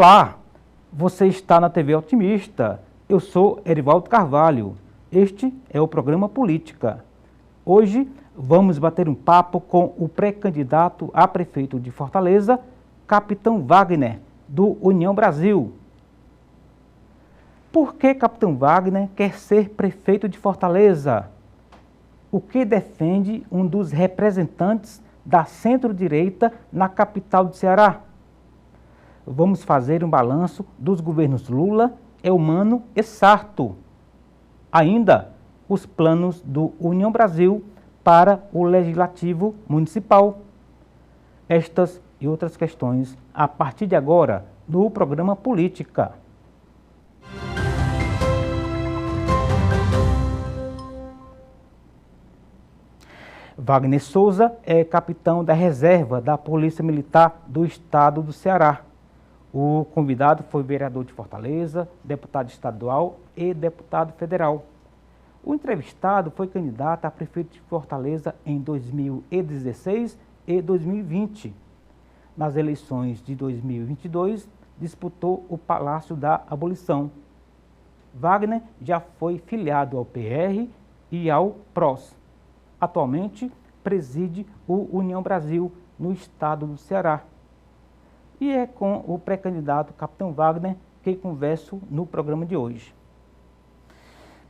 Olá, você está na TV Otimista. Eu sou Erivaldo Carvalho. Este é o programa Política. Hoje vamos bater um papo com o pré-candidato a prefeito de Fortaleza, Capitão Wagner, do União Brasil. Por que Capitão Wagner quer ser prefeito de Fortaleza? O que defende um dos representantes da centro-direita na capital do Ceará? Vamos fazer um balanço dos governos Lula, Eumano e Sarto. Ainda, os planos do União Brasil para o Legislativo Municipal. Estas e outras questões a partir de agora no programa Política. Wagner Souza é capitão da reserva da Polícia Militar do Estado do Ceará. O convidado foi vereador de Fortaleza, deputado estadual e deputado federal. O entrevistado foi candidato a prefeito de Fortaleza em 2016 e 2020. Nas eleições de 2022, disputou o Palácio da Abolição. Wagner já foi filiado ao PR e ao PROS. Atualmente, preside o União Brasil no estado do Ceará. E é com o pré-candidato Capitão Wagner que converso no programa de hoje.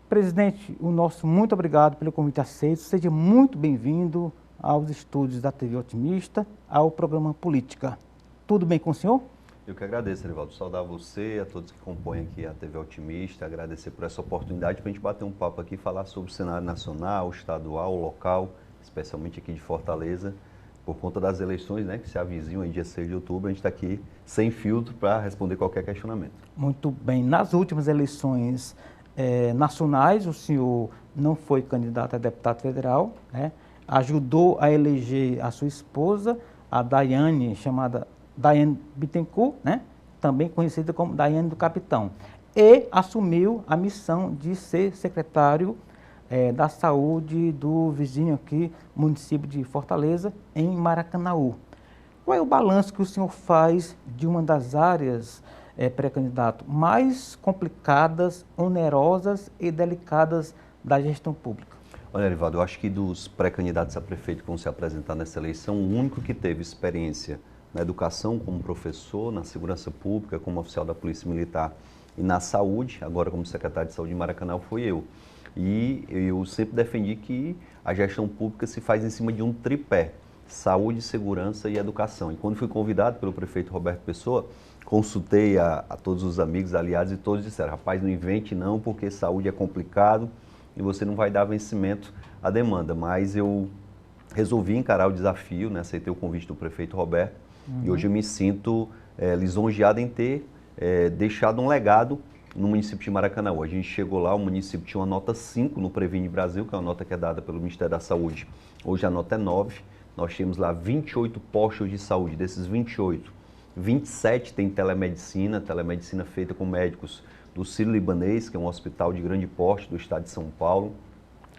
Presidente, o nosso muito obrigado pelo convite aceito. Seja muito bem-vindo aos estúdios da TV Otimista, ao programa Política. Tudo bem com o senhor? Eu que agradeço, Erivaldo. Saudar você, a todos que compõem aqui a TV Otimista, agradecer por essa oportunidade para a gente bater um papo aqui, falar sobre o cenário nacional, estadual, local, especialmente aqui de Fortaleza, por conta das eleições, né, que se avizinham em dia 6 de outubro, a gente está aqui sem filtro para responder qualquer questionamento. Muito bem. Nas últimas eleições nacionais, o senhor não foi candidato a deputado federal, né? Ajudou a eleger a sua esposa, a Daiane, chamada Daiane Bittencourt, né? Também conhecida como Daiane do Capitão, e assumiu a missão de ser secretário da saúde do vizinho aqui, município de Fortaleza, em Maracanaú. Qual é o balanço que o senhor faz de uma das áreas, pré-candidato, mais complicadas, onerosas e delicadas da gestão pública? Olha, Erivaldo, eu acho que dos pré-candidatos a prefeito que vão se apresentar nessa eleição, o único que teve experiência na educação como professor, na segurança pública, como oficial da Polícia Militar e na saúde, agora como secretário de saúde de Maracanaú, foi eu. E eu sempre defendi que a gestão pública se faz em cima de um tripé: saúde, segurança e educação. E quando fui convidado pelo prefeito Roberto Pessoa, consultei a todos os amigos, aliados, e todos disseram: rapaz, não invente não, porque saúde é complicado e você não vai dar vencimento à demanda. Mas eu resolvi encarar o desafio, né? Aceitei o convite do prefeito Roberto, e hoje eu me sinto lisonjeado em ter deixado um legado no município de Maracanaú. A gente chegou lá, o município tinha uma nota 5 no Previne Brasil, que é uma nota que é dada pelo Ministério da Saúde. Hoje a nota é 9. Nós temos lá 28 postos de saúde. Desses 28, 27 tem telemedicina feita com médicos do Sírio-Libanês, que é um hospital de grande porte do estado de São Paulo.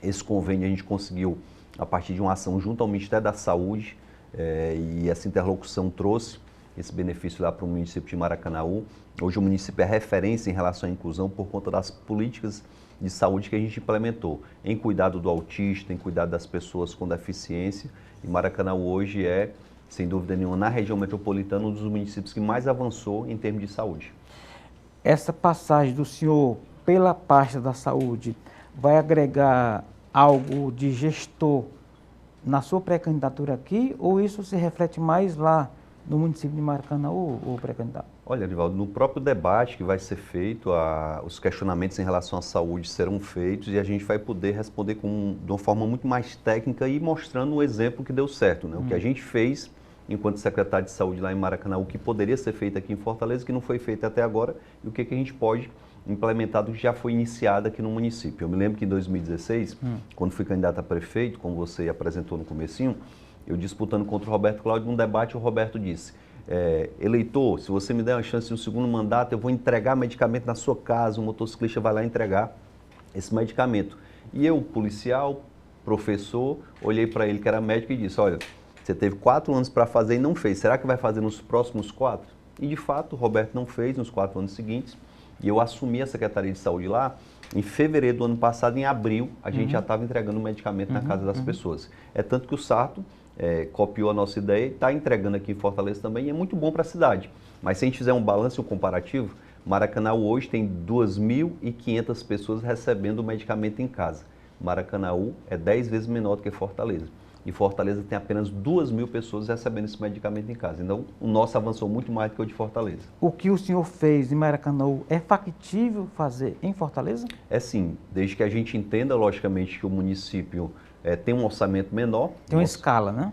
Esse convênio a gente conseguiu a partir de uma ação junto ao Ministério da Saúde, e essa interlocução trouxe esse benefício lá para o município de Maracanaú. Hoje o município é referência em relação à inclusão por conta das políticas de saúde que a gente implementou, em cuidado do autista, em cuidado das pessoas com deficiência. E Maracanaú hoje é, sem dúvida nenhuma, na região metropolitana, um dos municípios que mais avançou em termos de saúde. Essa passagem do senhor pela pasta da saúde vai agregar algo de gestor na sua pré-candidatura aqui, ou isso se reflete mais lá no município de Maracanaú, o pré-candidato? Olha, Erivaldo, no próprio debate que vai ser feito, os questionamentos em relação à saúde serão feitos e a gente vai poder responder de uma forma muito mais técnica e mostrando um exemplo que deu certo, né? O que a gente fez enquanto secretário de saúde lá em Maracanaú, que poderia ser feito aqui em Fortaleza, que não foi feito até agora, e o que a gente pode implementar do que já foi iniciado aqui no município. Eu me lembro que em 2016, quando fui candidato a prefeito, como você apresentou no comecinho, eu disputando contra o Roberto Cláudio, num debate o Roberto disse: eleitor, se você me der uma chance de um segundo mandato, eu vou entregar medicamento na sua casa, o motociclista vai lá entregar esse medicamento. E eu, policial, professor, olhei para ele que era médico e disse: olha, você teve 4 anos para fazer e não fez, será que vai fazer nos próximos 4? E, de fato, o Roberto não fez nos 4 anos seguintes. E eu assumi a Secretaria de Saúde lá em fevereiro do ano passado. Em abril, a gente já estava entregando o medicamento na casa das pessoas. É tanto que o Sarto copiou a nossa ideia e está entregando aqui em Fortaleza também. E é muito bom para a cidade. Mas se a gente fizer um balanço e um comparativo, Maracanaú hoje tem 2.500 pessoas recebendo o medicamento em casa. Maracanaú é 10 vezes menor do que Fortaleza. E Fortaleza tem apenas 2.000 pessoas recebendo esse medicamento em casa. Então, o nosso avançou muito mais do que o de Fortaleza. O que o senhor fez em Maracanaú é factível fazer em Fortaleza? É sim, desde que a gente entenda, logicamente, que o município tem um orçamento menor. Tem uma escala, né?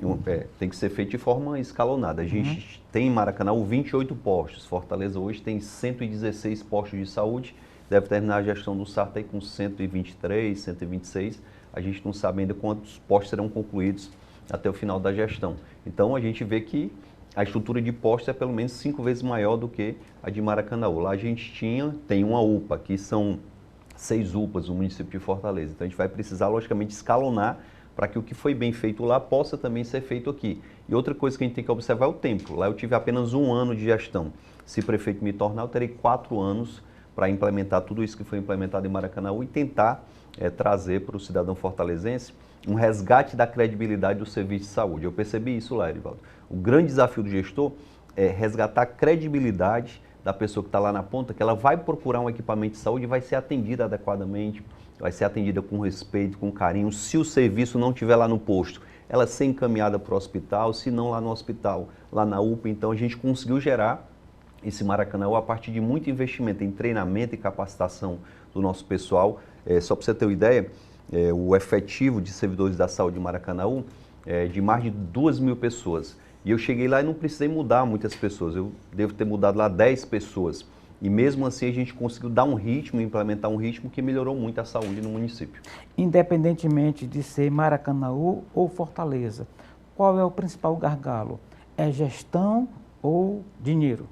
Tem que ser feito de forma escalonada. A gente tem em Maracanaú 28 postos. Fortaleza hoje tem 116 postos de saúde. Deve terminar a gestão do Sarto aí com 123, 126. A gente não sabe ainda quantos postos serão concluídos até o final da gestão. Então, a gente vê que a estrutura de postos é pelo menos 5 vezes maior do que a de Maracanaú. Lá a gente tem uma UPA, que são 6 UPAs no município de Fortaleza. Então, a gente vai precisar, logicamente, escalonar para que o que foi bem feito lá possa também ser feito aqui. E outra coisa que a gente tem que observar é o tempo. Lá eu tive apenas 1 ano de gestão. Se prefeito me tornar, eu terei 4 anos para implementar tudo isso que foi implementado em Maracanaú e tentar trazer para o cidadão fortalezense um resgate da credibilidade do serviço de saúde. Eu percebi isso lá, Erivaldo. O grande desafio do gestor é resgatar a credibilidade da pessoa que está lá na ponta, que ela vai procurar um equipamento de saúde e vai ser atendida adequadamente, vai ser atendida com respeito, com carinho. Se o serviço não estiver lá no posto, ela ser encaminhada para o hospital, se não lá no hospital, lá na UPA. Então, a gente conseguiu gerar esse Maracanaú a partir de muito investimento em treinamento e capacitação do nosso pessoal. Só para você ter uma ideia, o efetivo de servidores da saúde de Maracanaú é de mais de 2.000 pessoas. E eu cheguei lá e não precisei mudar muitas pessoas, eu devo ter mudado lá 10 pessoas. E mesmo assim a gente conseguiu dar um ritmo, implementar um ritmo que melhorou muito a saúde no município. Independentemente de ser Maracanaú ou Fortaleza, qual é o principal gargalo? É gestão ou dinheiro?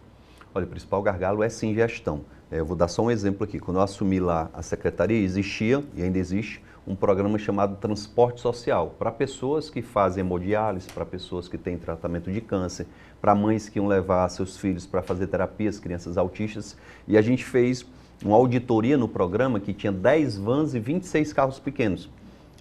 Olha, o principal gargalo é sim gestão. Eu vou dar só um exemplo aqui. Quando eu assumi lá a secretaria, existia e ainda existe um programa chamado Transporte Social, para pessoas que fazem hemodiálise, para pessoas que têm tratamento de câncer, para mães que iam levar seus filhos para fazer terapias, crianças autistas. E a gente fez uma auditoria no programa que tinha 10 vans e 26 carros pequenos.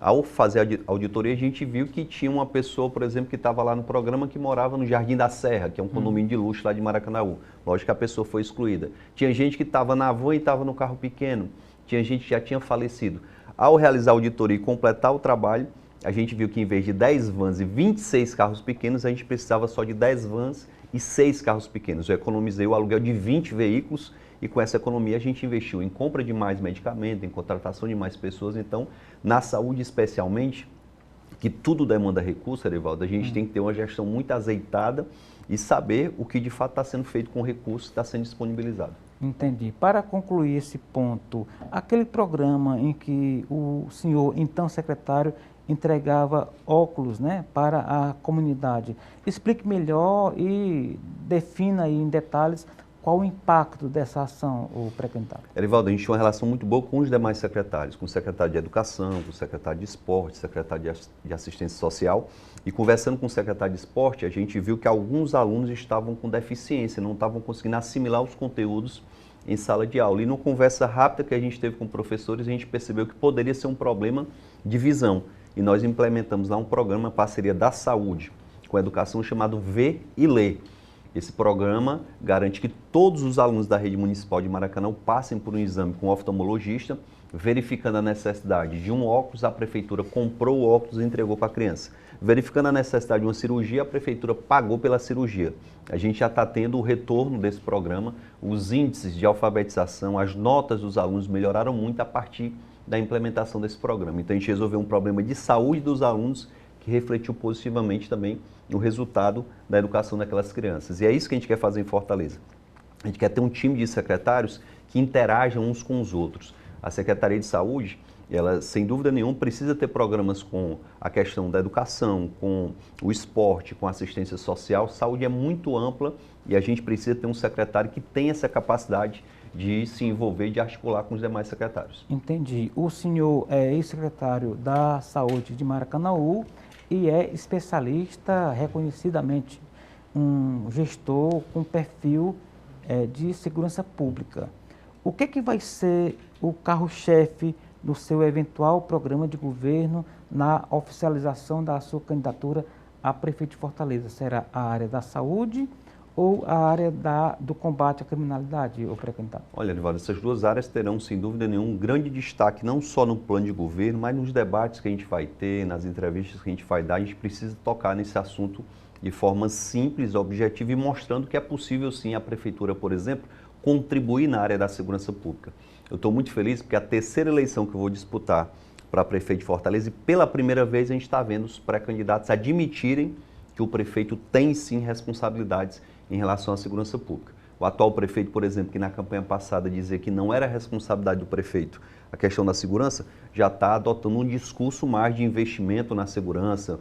Ao fazer a auditoria, a gente viu que tinha uma pessoa, por exemplo, que estava lá no programa que morava no Jardim da Serra, que é um condomínio de luxo lá de Maracanaú. Lógico que a pessoa foi excluída. Tinha gente que estava na van e estava no carro pequeno. Tinha gente que já tinha falecido. Ao realizar a auditoria e completar o trabalho, a gente viu que em vez de 10 vans e 26 carros pequenos, a gente precisava só de 10 vans e 6 carros pequenos. Eu economizei o aluguel de 20 veículos e com essa economia a gente investiu em compra de mais medicamento, em contratação de mais pessoas. Então, na saúde especialmente, que tudo demanda recurso, Erivaldo, a gente tem que ter uma gestão muito azeitada e saber o que de fato está sendo feito com o recurso que está sendo disponibilizado. Entendi. Para concluir esse ponto, aquele programa em que o senhor, então secretário, entregava óculos, né, para a comunidade, explique melhor e defina aí em detalhes qual o impacto dessa ação, o pré-candidato. Erivaldo, a gente tinha uma relação muito boa com os demais secretários, com o secretário de Educação, com o secretário de Esporte, secretário de Assistência Social. E conversando com o secretário de Esporte, a gente viu que alguns alunos estavam com deficiência, não estavam conseguindo assimilar os conteúdos em sala de aula. E numa conversa rápida que a gente teve com professores, a gente percebeu que poderia ser um problema de visão. E nós implementamos lá um programa, parceria da saúde, com a educação chamado Ver e Ler. Esse programa garante que todos os alunos da rede municipal de Maracanaú passem por um exame com um oftalmologista, verificando a necessidade de um óculos, a prefeitura comprou o óculos e entregou para a criança. Verificando a necessidade de uma cirurgia, a prefeitura pagou pela cirurgia. A gente já está tendo o retorno desse programa, os índices de alfabetização, as notas dos alunos melhoraram muito a partir da implementação desse programa. Então a gente resolveu um problema de saúde dos alunos que refletiu positivamente também no resultado da educação daquelas crianças. E é isso que a gente quer fazer em Fortaleza. A gente quer ter um time de secretários que interajam uns com os outros. A Secretaria de Saúde, ela, sem dúvida nenhuma, precisa ter programas com a questão da educação, com o esporte, com a assistência social. Saúde é muito ampla e a gente precisa ter um secretário que tenha essa capacidade de se envolver e de articular com os demais secretários. Entendi. O senhor é ex-secretário da Saúde de Maracanaú e é especialista reconhecidamente um gestor com perfil de segurança pública. O que vai ser o carro-chefe do seu eventual programa de governo na oficialização da sua candidatura a prefeito de Fortaleza? Será a área da saúde ou a área do combate à criminalidade, o pré-candidato? Olha, Nivaldo, essas duas áreas terão, sem dúvida nenhuma, um grande destaque, não só no plano de governo, mas nos debates que a gente vai ter, nas entrevistas que a gente vai dar. A gente precisa tocar nesse assunto de forma simples, objetiva e mostrando que é possível, sim, a prefeitura, por exemplo, contribuir na área da segurança pública. Eu estou muito feliz porque a terceira eleição que eu vou disputar para prefeito de Fortaleza, e pela primeira vez a gente está vendo os pré-candidatos admitirem que o prefeito tem, sim, responsabilidades em relação à segurança pública. O atual prefeito, por exemplo, que na campanha passada dizia que não era responsabilidade do prefeito a questão da segurança, já está adotando um discurso mais de investimento na segurança,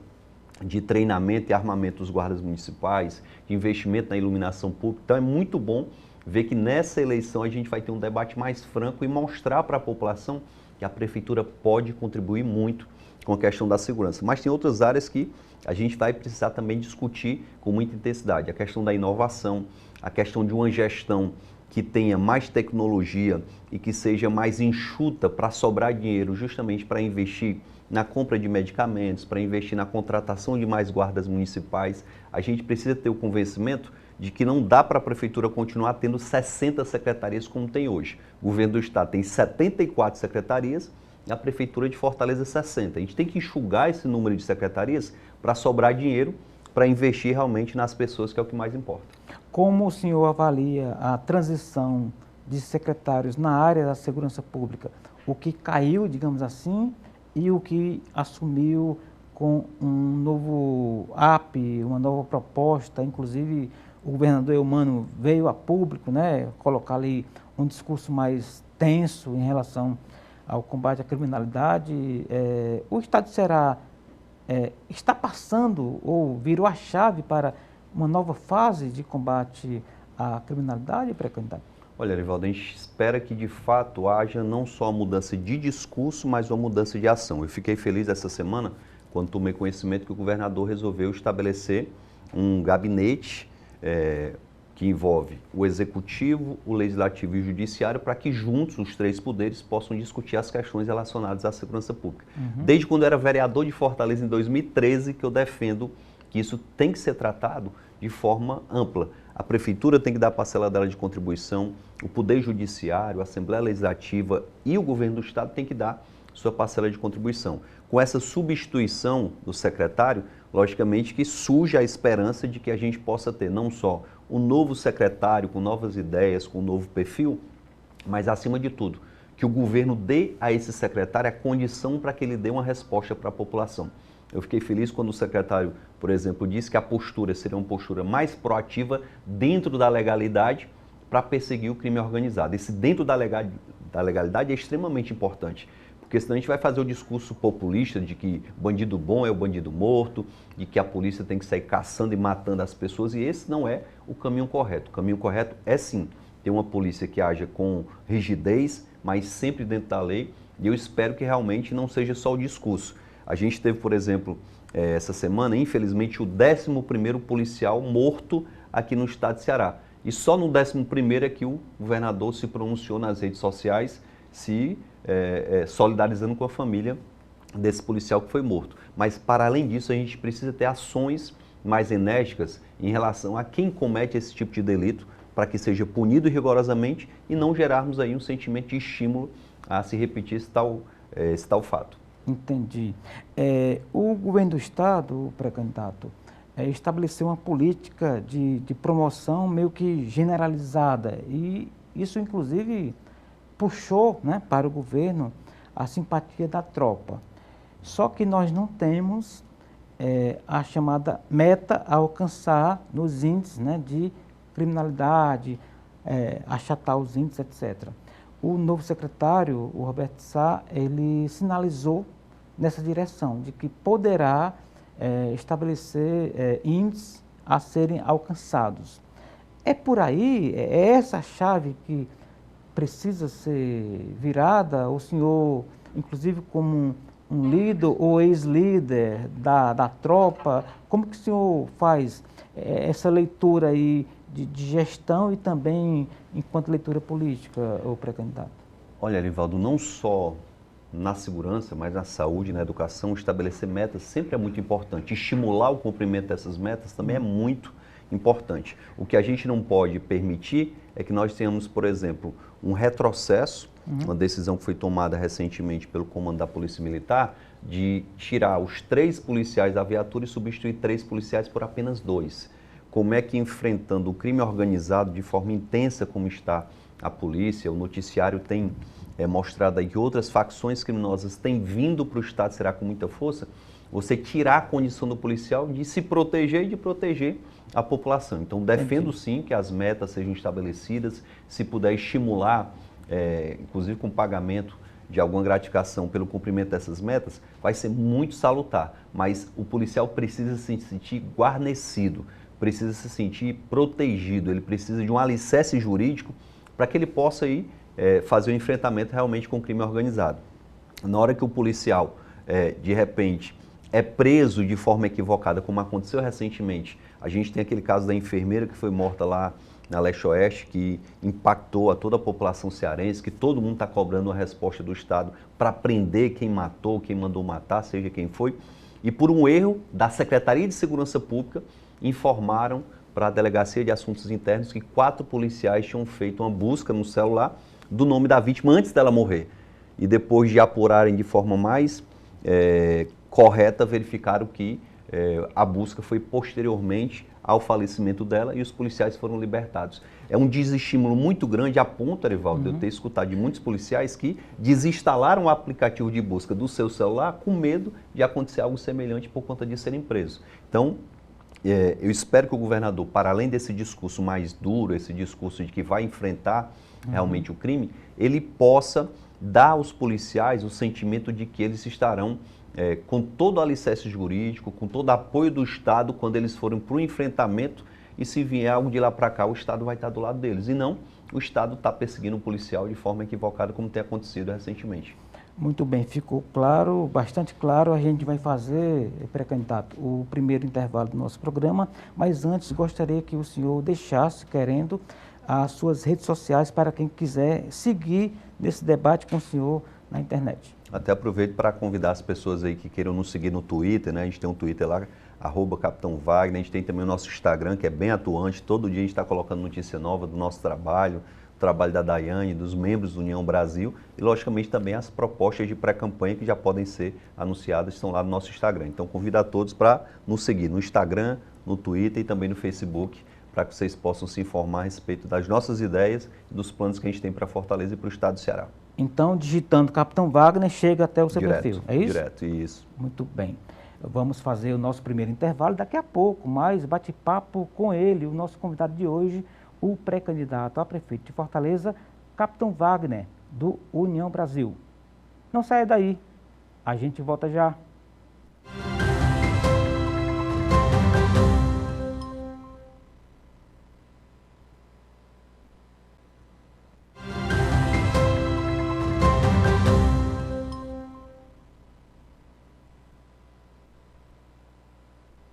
de treinamento e armamento dos guardas municipais, de investimento na iluminação pública. Então é muito bom ver que nessa eleição a gente vai ter um debate mais franco e mostrar para a população que a prefeitura pode contribuir muito com a questão da segurança. Mas tem outras áreas que a gente vai precisar também discutir com muita intensidade. A questão da inovação, a questão de uma gestão que tenha mais tecnologia e que seja mais enxuta para sobrar dinheiro justamente para investir na compra de medicamentos, para investir na contratação de mais guardas municipais. A gente precisa ter o convencimento de que não dá para a prefeitura continuar tendo 60 secretarias como tem hoje. O governo do estado tem 74 secretarias e a prefeitura de Fortaleza 60. A gente tem que enxugar esse número de secretarias para sobrar dinheiro para investir realmente nas pessoas, que é o que mais importa. Como o senhor avalia a transição de secretários na área da segurança pública? O que caiu, digamos assim, e o que assumiu com um novo AP, uma nova proposta, inclusive o governador Eumano veio a público, né, colocar ali um discurso mais tenso em relação ao combate à criminalidade. O Estado está passando ou virou a chave para uma nova fase de combate à criminalidade, pré-candidato? Olha, Arivaldo, a gente espera que de fato haja não só uma mudança de discurso, mas uma mudança de ação. Eu fiquei feliz essa semana quando tomei conhecimento que o governador resolveu estabelecer um gabinete que envolve o Executivo, o Legislativo e o Judiciário, para que juntos os três poderes possam discutir as questões relacionadas à segurança pública. Desde quando eu era vereador de Fortaleza, em 2013, que eu defendo que isso tem que ser tratado de forma ampla. A Prefeitura tem que dar a parcela dela de contribuição, o Poder Judiciário, a Assembleia Legislativa e o Governo do Estado tem que dar sua parcela de contribuição. Com essa substituição do secretário, logicamente que surge a esperança de que a gente possa ter não só um novo secretário com novas ideias, com um novo perfil, mas acima de tudo, que o governo dê a esse secretário a condição para que ele dê uma resposta para a população. Eu fiquei feliz quando o secretário, por exemplo, disse que a postura seria uma postura mais proativa dentro da legalidade para perseguir o crime organizado. Esse dentro da legalidade é extremamente importante, porque senão a gente vai fazer o discurso populista de que bandido bom é o bandido morto, de que a polícia tem que sair caçando e matando as pessoas, e esse não é o caminho correto. O caminho correto é sim ter uma polícia que haja com rigidez, mas sempre dentro da lei, e eu espero que realmente não seja só o discurso. A gente teve, por exemplo, essa semana, infelizmente, o 11º policial morto aqui no estado de Ceará. E só no 11º é que o governador se pronunciou nas redes sociais, se solidarizando com a família desse policial que foi morto. Mas, para além disso, a gente precisa ter ações mais enérgicas em relação a quem comete esse tipo de delito, para que seja punido rigorosamente e não gerarmos aí um sentimento de estímulo a se repetir esse tal fato. Entendi. O governo do estado, pré-candidato, estabeleceu uma política de promoção meio que generalizada e isso, inclusive, puxou, né, para o governo a simpatia da tropa. Só que nós não temos a chamada meta a alcançar nos índices, né, de criminalidade, achatar os índices, etc. O novo secretário, o Roberto Sá, ele sinalizou nessa direção, de que poderá estabelecer índices a serem alcançados. É por aí, é essa chave que precisa ser virada? O senhor, inclusive como um líder ou ex-líder da tropa? Como que o senhor faz essa leitura aí de gestão e também enquanto leitura política, o pré-candidato? Olha, Arivaldo, não só na segurança, mas na saúde, na educação, estabelecer metas sempre é muito importante. Estimular o cumprimento dessas metas também é muito importante. O que a gente não pode permitir é que nós tenhamos, por exemplo, um retrocesso, uma decisão que foi tomada recentemente pelo comando da Polícia Militar, de tirar os 3 policiais da viatura e substituir 3 policiais por apenas 2. Como é que, enfrentando o crime organizado de forma intensa como está a polícia, o noticiário tem mostrado aí que outras facções criminosas têm vindo para o Estado, será com muita força, você tirar a condição do policial de se proteger e de proteger a população. Então, defendo sim que as metas sejam estabelecidas, se puder estimular, inclusive com pagamento de alguma gratificação pelo cumprimento dessas metas, vai ser muito salutar. Mas o policial precisa se sentir guarnecido, precisa se sentir protegido, ele precisa de um alicerce jurídico para que ele possa ir fazer o enfrentamento realmente com o crime organizado. Na hora que o policial, de repente, é preso de forma equivocada, como aconteceu recentemente, a gente tem aquele caso da enfermeira que foi morta lá na Leste-Oeste, que impactou a toda a população cearense, que todo mundo está cobrando uma resposta do Estado para prender quem matou, quem mandou matar, seja quem foi. E por um erro da Secretaria de Segurança Pública, informaram para a Delegacia de Assuntos Internos que 4 policiais tinham feito uma busca no celular do nome da vítima antes dela morrer. E depois de apurarem de forma mais correta, verificaram que a busca foi posteriormente ao falecimento dela e os policiais foram libertados. É um desestímulo muito grande, a ponto, Arivaldo, de eu ter escutado de muitos policiais que desinstalaram o aplicativo de busca do seu celular com medo de acontecer algo semelhante por conta de serem presos. Então, eu espero que o governador, para além desse discurso mais duro, esse discurso de que vai enfrentar realmente o crime, ele possa dar aos policiais o sentimento de que eles estarão com todo o alicerce jurídico, com todo o apoio do Estado quando eles forem para o enfrentamento, e se vier algo de lá para cá, o Estado vai estar do lado deles. E não o Estado está perseguindo o policial de forma equivocada, como tem acontecido recentemente. Muito bem, ficou claro, bastante claro. A gente vai fazer, pré-candidato, o primeiro intervalo do nosso programa, mas antes gostaria que o senhor deixasse, querendo, as suas redes sociais para quem quiser seguir nesse debate com o senhor na internet. Até aproveito para convidar as pessoas aí que queiram nos seguir no Twitter, né? A gente tem um Twitter lá, @Capitão Wagner, a gente tem também o nosso Instagram, que é bem atuante, todo dia a gente está colocando notícia nova do nosso trabalho, o trabalho da Daiane, dos membros do União Brasil e, logicamente, também as propostas de pré-campanha que já podem ser anunciadas, estão lá no nosso Instagram. Então, convido a todos para nos seguir no Instagram, no Twitter e também no Facebook, para que vocês possam se informar a respeito das nossas ideias e dos planos que a gente tem para Fortaleza e para o estado do Ceará. Então, digitando Capitão Wagner, chega até o seu perfil, é isso? Direto, isso. Muito bem. Vamos fazer o nosso primeiro intervalo. Daqui a pouco, mais bate-papo com ele, o nosso convidado de hoje, o pré-candidato a prefeito de Fortaleza, Capitão Wagner, do União Brasil. Não saia daí, a gente volta já.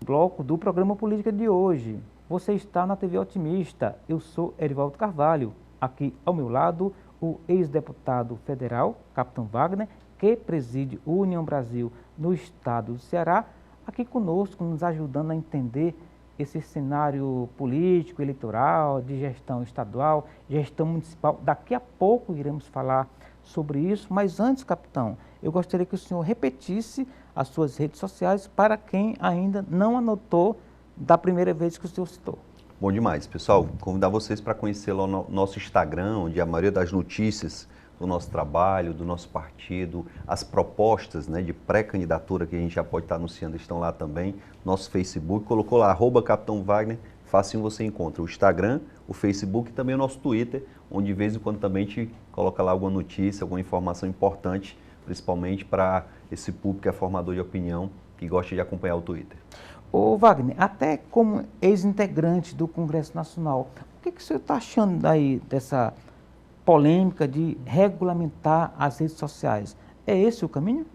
Bloco do programa Política de hoje. Você está na TV Otimista. Eu sou Erivaldo Carvalho. Aqui ao meu lado, o ex-deputado federal, Capitão Wagner, que preside o União Brasil no estado do Ceará, aqui conosco, nos ajudando a entender esse cenário político, eleitoral, de gestão estadual, gestão municipal. Daqui a pouco iremos falar sobre isso, mas antes, capitão, eu gostaria que o senhor repetisse as suas redes sociais para quem ainda não anotou da primeira vez que o senhor citou. Bom demais, pessoal. Convidar vocês para conhecer lá o nosso Instagram, onde a maioria das notícias do nosso trabalho, do nosso partido, as propostas, né, de pré-candidatura que a gente já pode estar anunciando estão lá também. Nosso Facebook, colocou lá, @Capitão Wagner, facinho você encontra o Instagram, o Facebook e também o nosso Twitter, onde de vez em quando também a gente coloca lá alguma notícia, alguma informação importante, principalmente para esse público que é formador de opinião, que gosta de acompanhar o Twitter. Ô Wagner, até como ex-integrante do Congresso Nacional, o que o senhor está achando aí dessa polêmica de regulamentar as redes sociais? É esse o caminho?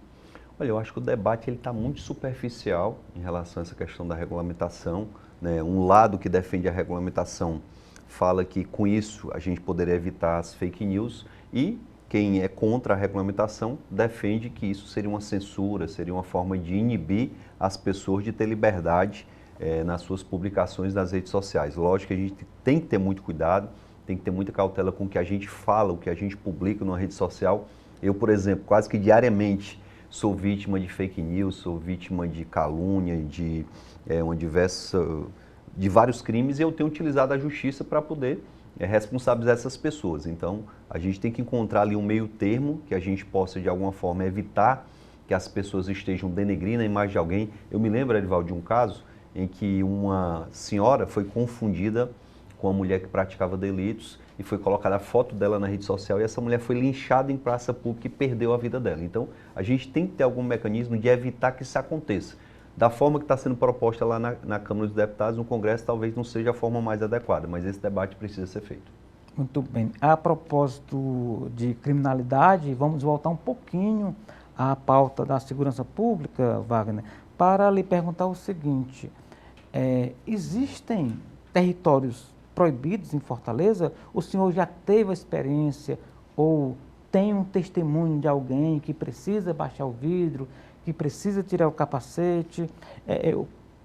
Olha, eu acho que o debate está muito superficial em relação a essa questão da regulamentação, né? Um lado que defende a regulamentação fala que com isso a gente poderia evitar as fake news e quem é contra a regulamentação defende que isso seria uma censura, seria uma forma de inibir as pessoas de ter liberdade nas suas publicações nas redes sociais. Lógico que a gente tem que ter muito cuidado, tem que ter muita cautela com o que a gente fala, o que a gente publica numa rede social. Eu, por exemplo, quase que diariamente sou vítima de fake news, sou vítima de calúnia, de vários crimes, e eu tenho utilizado a justiça para poder responsabilizar essas pessoas. Então, a gente tem que encontrar ali um meio termo que a gente possa, de alguma forma, evitar que as pessoas estejam denegrindo a imagem de alguém. Eu me lembro, Edivaldo, de um caso em que uma senhora foi confundida com uma mulher que praticava delitos e foi colocada a foto dela na rede social e essa mulher foi linchada em praça pública e perdeu a vida dela. Então, a gente tem que ter algum mecanismo de evitar que isso aconteça. Da forma que está sendo proposta lá na Câmara dos Deputados, no Congresso, talvez não seja a forma mais adequada, mas esse debate precisa ser feito. Muito bem. A propósito de criminalidade, vamos voltar um pouquinho à pauta da segurança pública, Wagner, para lhe perguntar o seguinte: existem territórios proibidos em Fortaleza? O senhor já teve a experiência ou tem um testemunho de alguém que precisa baixar o vidro, que precisa tirar o capacete?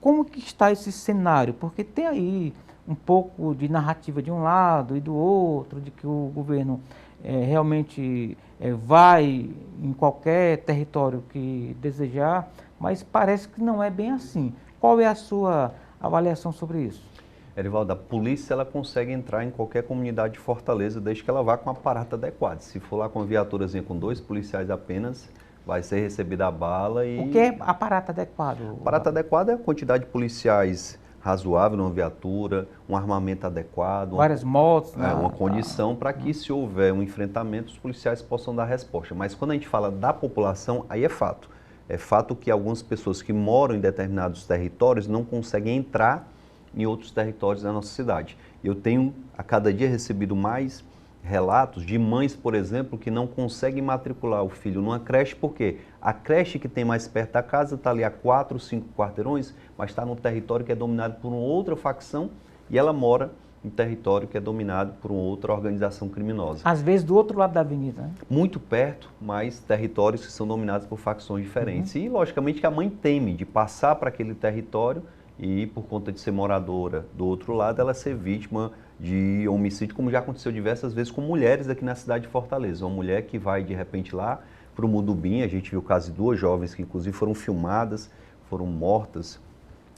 Como que está esse cenário? Porque tem aí um pouco de narrativa de um lado e do outro, de que o governo realmente vai em qualquer território que desejar, mas parece que não é bem assim. Qual é a sua avaliação sobre isso? Edivaldo, a polícia ela consegue entrar em qualquer comunidade de Fortaleza desde que ela vá com um aparato adequado. Se for lá com uma viaturazinha com 2 policiais apenas, vai ser recebida a bala e... O que é aparato adequado? Aparato adequado é a quantidade de policiais razoável numa viatura, um armamento adequado. Várias motos. Uma condição para que, se houver um enfrentamento, os policiais possam dar resposta. Mas quando a gente fala da população, aí é fato. É fato que algumas pessoas que moram em determinados territórios não conseguem entrar em outros territórios da nossa cidade. Eu tenho, a cada dia, recebido mais relatos de mães, por exemplo, que não conseguem matricular o filho numa creche, porque a creche que tem mais perto da casa está ali a 4, 5 quarteirões, mas está num território que é dominado por uma outra facção e ela mora em território que é dominado por uma outra organização criminosa. Às vezes do outro lado da avenida, né? Muito perto, mas territórios que são dominados por facções diferentes. E, logicamente, que a mãe teme de passar para aquele território e, por conta de ser moradora do outro lado, ela ser vítima de homicídio, como já aconteceu diversas vezes com mulheres aqui na cidade de Fortaleza. Uma mulher que vai, de repente, lá para o Mudubim, a gente viu o caso de 2 jovens que, inclusive, foram filmadas, foram mortas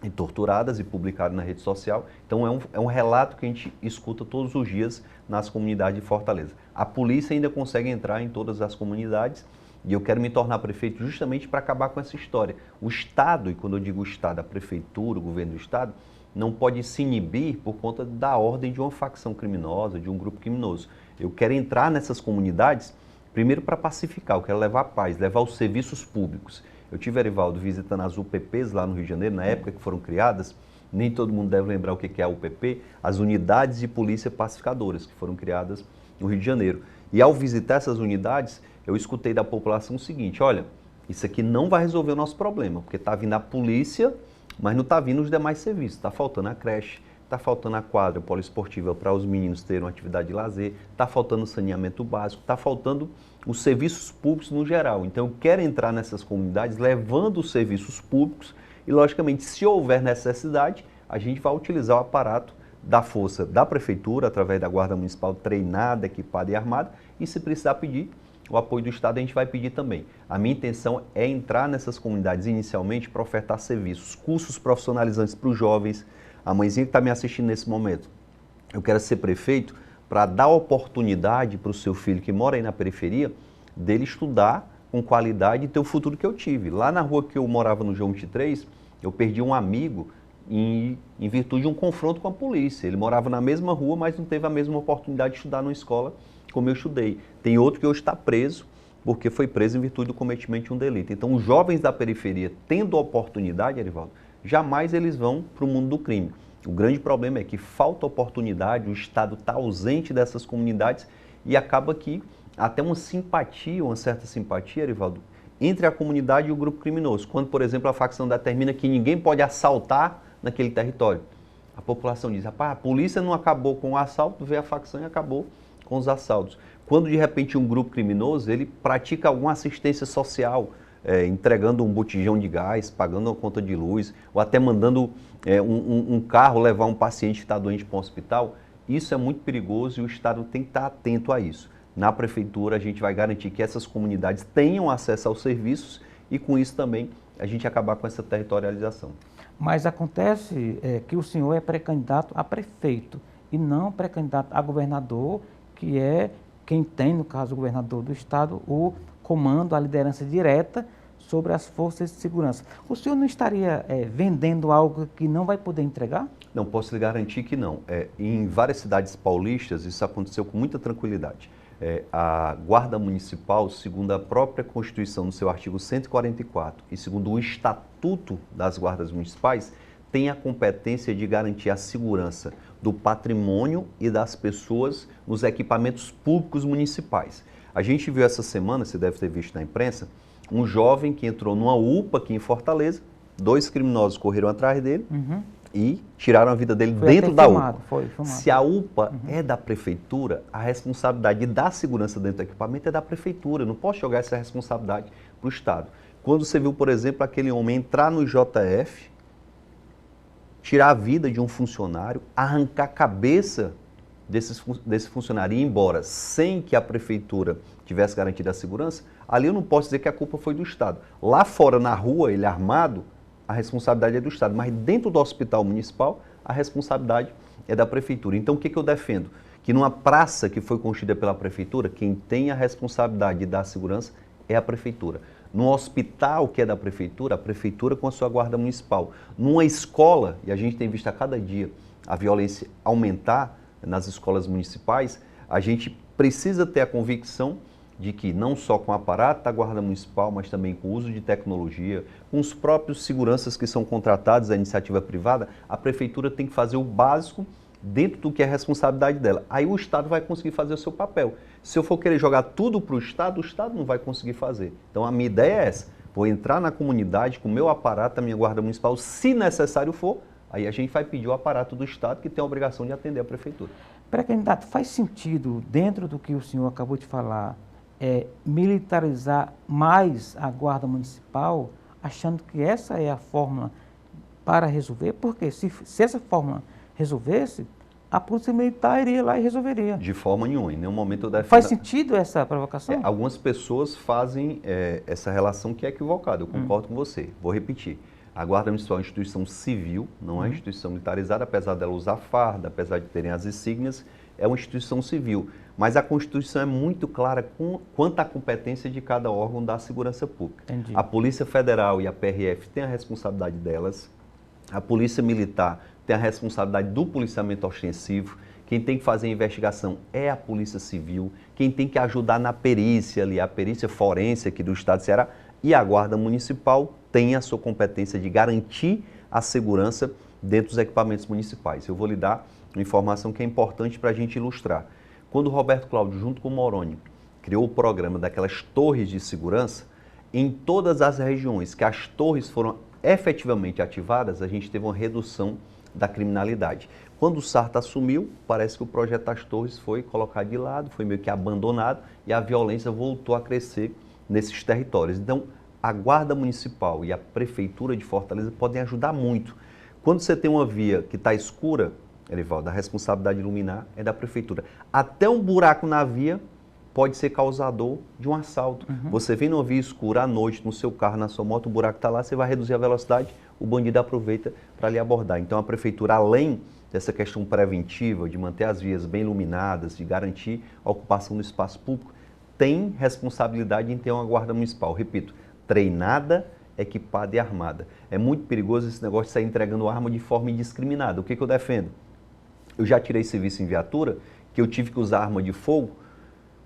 e torturadas e publicadas na rede social. Então, é um relato que a gente escuta todos os dias nas comunidades de Fortaleza. A polícia ainda consegue entrar em todas as comunidades, e eu quero me tornar prefeito justamente para acabar com essa história. O Estado, e quando eu digo o Estado, a Prefeitura, o governo do Estado, não pode se inibir por conta da ordem de uma facção criminosa, de um grupo criminoso. Eu quero entrar nessas comunidades, primeiro para pacificar, eu quero levar a paz, levar os serviços públicos. Eu tive, Erivaldo, visitando as UPPs lá no Rio de Janeiro, na época que foram criadas, nem todo mundo deve lembrar o que é a UPP, as Unidades de Polícia Pacificadoras, que foram criadas no Rio de Janeiro. E ao visitar essas unidades, eu escutei da população o seguinte: olha, isso aqui não vai resolver o nosso problema, porque está vindo a polícia, mas não está vindo os demais serviços. Está faltando a creche, está faltando a quadra poliesportiva para os meninos terem uma atividade de lazer, está faltando o saneamento básico, está faltando os serviços públicos no geral. Então, eu quero entrar nessas comunidades levando os serviços públicos e, logicamente, se houver necessidade, a gente vai utilizar o aparato da força da Prefeitura, através da Guarda Municipal treinada, equipada e armada, e se precisar pedir o apoio do Estado, a gente vai pedir também. A minha intenção é entrar nessas comunidades inicialmente para ofertar serviços, cursos profissionalizantes para os jovens. A mãezinha que está me assistindo nesse momento, eu quero ser prefeito para dar oportunidade para o seu filho que mora aí na periferia, dele estudar com qualidade e ter o futuro que eu tive. Lá na rua que eu morava, no João 23, eu perdi um amigo em virtude de um confronto com a polícia. Ele morava na mesma rua, mas não teve a mesma oportunidade de estudar numa escola como eu estudei. Tem outro que hoje está preso, porque foi preso em virtude do cometimento de um delito. Então, os jovens da periferia, tendo a oportunidade, Erivaldo, jamais eles vão para o mundo do crime. O grande problema é que falta oportunidade, o Estado está ausente dessas comunidades e acaba que até uma simpatia, uma certa simpatia, Erivaldo, entre a comunidade e o grupo criminoso. Quando, por exemplo, a facção determina que ninguém pode assaltar naquele território. A população diz, rapaz, a polícia não acabou com o assalto, veio a facção e acabou com os assaltos. Quando, de repente, um grupo criminoso, ele pratica alguma assistência social, entregando um botijão de gás, pagando uma conta de luz, ou até mandando um carro levar um paciente que está doente para um hospital, isso é muito perigoso e o Estado tem que estar atento a isso. Na Prefeitura, a gente vai garantir que essas comunidades tenham acesso aos serviços e, com isso, também a gente acabar com essa territorialização. Mas acontece que o senhor é pré-candidato a prefeito e não pré-candidato a governador, que é quem tem, no caso, o governador do estado, o comando, a liderança direta sobre as forças de segurança. O senhor não estaria vendendo algo que não vai poder entregar? Não, posso lhe garantir que não. Em várias cidades paulistas, isso aconteceu com muita tranquilidade. A Guarda Municipal, segundo a própria Constituição, no seu artigo 144, e segundo o Estatuto das Guardas Municipais, tem a competência de garantir a segurança do patrimônio e das pessoas nos equipamentos públicos municipais. A gente viu essa semana, você deve ter visto na imprensa, um jovem que entrou numa UPA aqui em Fortaleza, 2 criminosos correram atrás dele e tiraram a vida dele dentro da UPA. Foi filmado. Se a UPA é da prefeitura, a responsabilidade de dar segurança dentro do equipamento é da prefeitura. Eu não posso jogar essa responsabilidade para o Estado. Quando você viu, por exemplo, aquele homem entrar no JF, tirar a vida de um funcionário, arrancar a cabeça desse funcionário e ir embora sem que a prefeitura tivesse garantido a segurança, ali eu não posso dizer que a culpa foi do Estado. Lá fora, na rua, ele armado, a responsabilidade é do Estado, mas dentro do hospital municipal, a responsabilidade é da prefeitura. Então, o que eu defendo? Que numa praça que foi construída pela prefeitura, quem tem a responsabilidade de dar segurança é a prefeitura. Num hospital que é da prefeitura, a prefeitura com a sua guarda municipal. Numa escola, e a gente tem visto a cada dia a violência aumentar nas escolas municipais, a gente precisa ter a convicção de que não só com o aparato da Guarda Municipal, mas também com o uso de tecnologia, com os próprios seguranças que são contratados da iniciativa privada, a prefeitura tem que fazer o básico dentro do que é a responsabilidade dela. Aí o Estado vai conseguir fazer o seu papel. Se eu for querer jogar tudo para o Estado não vai conseguir fazer. Então a minha ideia é essa, vou entrar na comunidade com o meu aparato, a minha Guarda Municipal, se necessário for, aí a gente vai pedir o aparato do Estado que tem a obrigação de atender a prefeitura. Pré-candidato, faz sentido, dentro do que o senhor acabou de falar, militarizar mais a Guarda Municipal, achando que essa é a fórmula para resolver? Porque se essa fórmula resolvesse, a Polícia Militar iria lá e resolveria. De forma nenhuma, em nenhum momento eu defendo... Faz sentido essa provocação? Algumas pessoas fazem essa relação que é equivocada, eu concordo com você. Vou repetir. A Guarda Municipal é uma instituição civil, não é uma instituição militarizada, apesar dela usar farda, apesar de terem as insígnias, é uma instituição civil. Mas a Constituição é muito clara quanto à competência de cada órgão da segurança pública. Entendi. A Polícia Federal e a PRF têm a responsabilidade delas, a Polícia Militar tem a responsabilidade do policiamento ostensivo, quem tem que fazer a investigação é a Polícia Civil, quem tem que ajudar na perícia ali, a perícia forense aqui do Estado de Ceará, e a Guarda Municipal tem a sua competência de garantir a segurança dentro dos equipamentos municipais. Eu vou lhe dar uma informação que é importante para a gente ilustrar. Quando o Roberto Cláudio, junto com o Moroni, criou o programa daquelas torres de segurança, em todas as regiões que as torres foram efetivamente ativadas, a gente teve uma redução da criminalidade. Quando o Sarto assumiu, parece que o projeto das torres foi colocado de lado, foi meio que abandonado e a violência voltou a crescer nesses territórios. Então, a Guarda Municipal e a Prefeitura de Fortaleza podem ajudar muito. Quando você tem uma via que está escura, Erivaldo, a responsabilidade de iluminar é da Prefeitura. Até um buraco na via pode ser causador de um assalto. Você vem numa via escura à noite, no seu carro, na sua moto, o buraco está lá, você vai reduzir a velocidade, o bandido aproveita para lhe abordar. Então a Prefeitura, além dessa questão preventiva, de manter as vias bem iluminadas, de garantir a ocupação do espaço público, tem responsabilidade em ter uma guarda municipal. Repito, treinada, equipada e armada. É muito perigoso esse negócio de sair entregando arma de forma indiscriminada. O que eu defendo? Eu já tirei serviço em viatura, que eu tive que usar arma de fogo,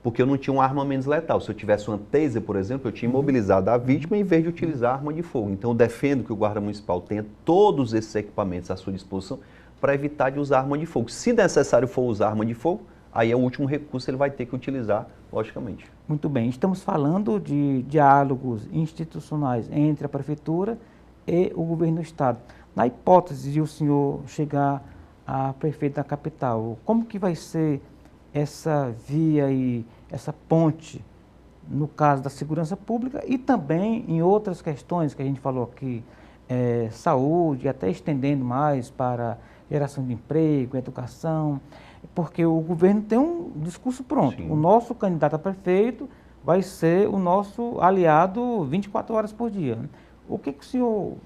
porque eu não tinha uma arma menos letal. Se eu tivesse uma taser, por exemplo, eu tinha imobilizado a vítima em vez de utilizar arma de fogo. Então eu defendo que o guarda municipal tenha todos esses equipamentos à sua disposição para evitar de usar arma de fogo. Se necessário for usar arma de fogo, aí é o último recurso, ele vai ter que utilizar, logicamente. Muito bem, estamos falando de diálogos institucionais entre a Prefeitura e o Governo do Estado. Na hipótese de o senhor chegar a prefeito da capital, como que vai ser essa via e essa ponte no caso da segurança pública e também em outras questões que a gente falou aqui, saúde, até estendendo mais para geração de emprego, educação, porque o governo tem um discurso pronto. Sim. O nosso candidato a prefeito vai ser o nosso aliado 24 horas por dia. O que o senhor